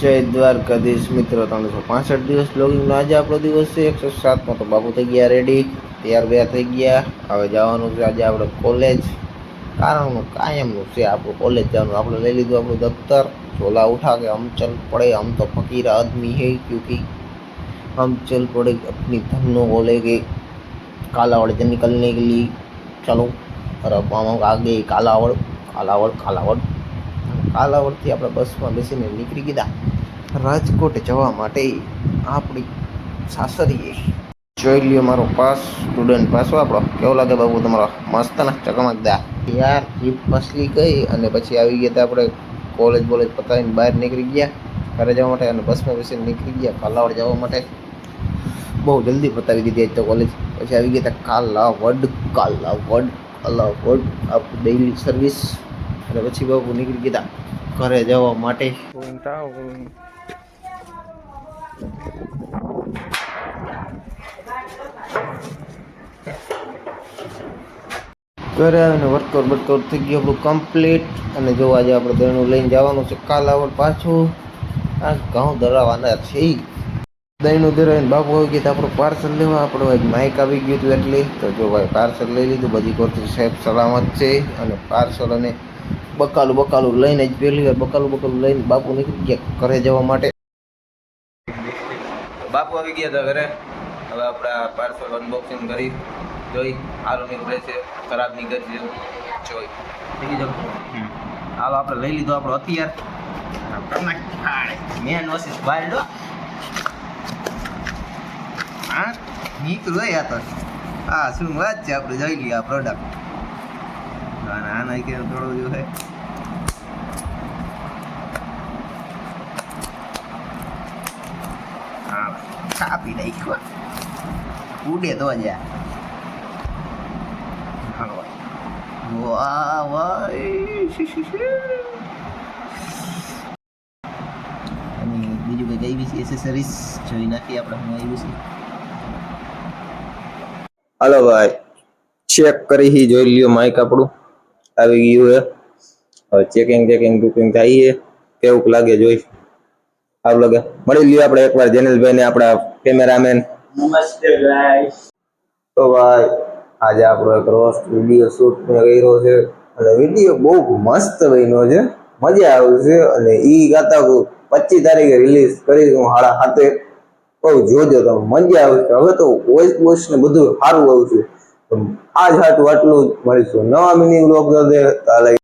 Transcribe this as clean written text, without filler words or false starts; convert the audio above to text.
જય દ્વારકાધીશ મિત્રો, 365 દિવસ બ્લોગિંગનો આજે આપણો દિવસ છે 107માં. તો બાપુ થઈ ગયા રેડી, તૈયાર બૈયાર થઈ ગયા. હવે જવાનું છે આજે આપણે કોલેજ. કારણનું કાયમનું છે આપણું કોલેજ જવાનું. આપણે લઈ લીધું આપણું દફતર. झोला उठा के हम चल पड़े. हम तो फकीर आदमी है क्योंकि हम चल पड़े अपनी धनों को लेके कालावड़ से निकलने के लिए. चलो और अब हम आगे कालावड़ कालावड़ कालावड़ કાલાવડથી આપણે બસમાં બેસીને નીકળી ગયા રાજકોટ જવા માટે આપણી સાસરીએ. જોઈ લ્યો મારો પાસ, સ્ટુડન્ટ પાસ આપણો. કેવો લાગે બાબુ તમારો? મસ્ત ને, ચકમકદા યાર. જીપ મસલી ગઈ અને પછી આવી ગયા આપણે કોલેજ પતાવીને બહાર નીકળી ગયા ઘરે જવા માટે. અને બસમાં બેસીને નીકળી ગયા કાલાવડ જવા માટે. બહુ જલ્દી પતાવી દીધી આજ તો કોલેજ. પછી આવી ગયા કાલાવડ કાલાવડ કાલાવડ આપણું ડેઇલી સર્વિસ. અને પછી બાબુ નીકળી ગયા ઘરે જવા માટે. ઘરે આવીને વર્કઆઉટ થઈ ગયું આપણું કમ્પ્લીટ. અને જો આજે આપણે દહીંનું લઈને જવાનું છે કાલાવડ પાછું. આ ઘઉં ધરાવવાના છે. દહીંનું ધરાવીને બાપુ આવી ગયા આપણું પાર્સલ લેવા. આપણું ભાઈ માઇક આવી ગયું હતું એટલે તો જો ભાઈ પાર્સલ લઈ લીધું. બધી કોરથી સાહેબ સલામત છે. અને પાર્સલ અને બકાલું લઈને જ પહેલી વાર બકાલું લઈને બાપુ નીકળી ગયા ઘરે જવા માટે. બાપુ આવી ગયા હતા ઘરે. હવે આપણા પાર્સલ અનબોક્સિંગ કરી જોઈ. સારું નીકળે છે, ખરાબ નીકળે છે જોઈ. હાલો આપણે લઈ લીધો આપણો હથિયાર. મેન વસ્તુ બાર હા નીકળું યા તો. હા શું વાત છે, આપણે જોઈ લઈએ આ પ્રોડક્ટ. આના કે થોડો જો છે કાપી નાખ્યો. ઉડે તો જ વાહ વાહ. અને બીજું કંઈક આવી છે એસેસરીઝ જોઈ નાખીએ આપણે. હું આવ્યું છે. હાલો ભાઈ ચેક કરી જોઈ લ્યો. માઇક આપણું આવી ગયું હે. હવે ચેકિંગ બુકિંગ થાય. કેવું લાગે જોઈ. સારું લાગે. મળી લ્યો આપણે એકવાર જેનિલભાઈ ને આપણા કેમેરામેન. નમસ્તે ગાઈસ. તો ભાઈ આજે આપણો એક રોસ્ટ વિડીયો શૂટ કર્યો છે. અને વિડીયો બહુ મસ્ત બન્યો છે, મજા આવશે. અને ઈ ગાતા 25 તારીખે રિલીઝ કરીશું 7:30. બહુ જોજો તમે, મજા આવશે. હવે તો વોઇસ ને બધું સારું આવશે. આજ હાટું આટલું મળીશું નવા મિની બ્લોગ સાથે.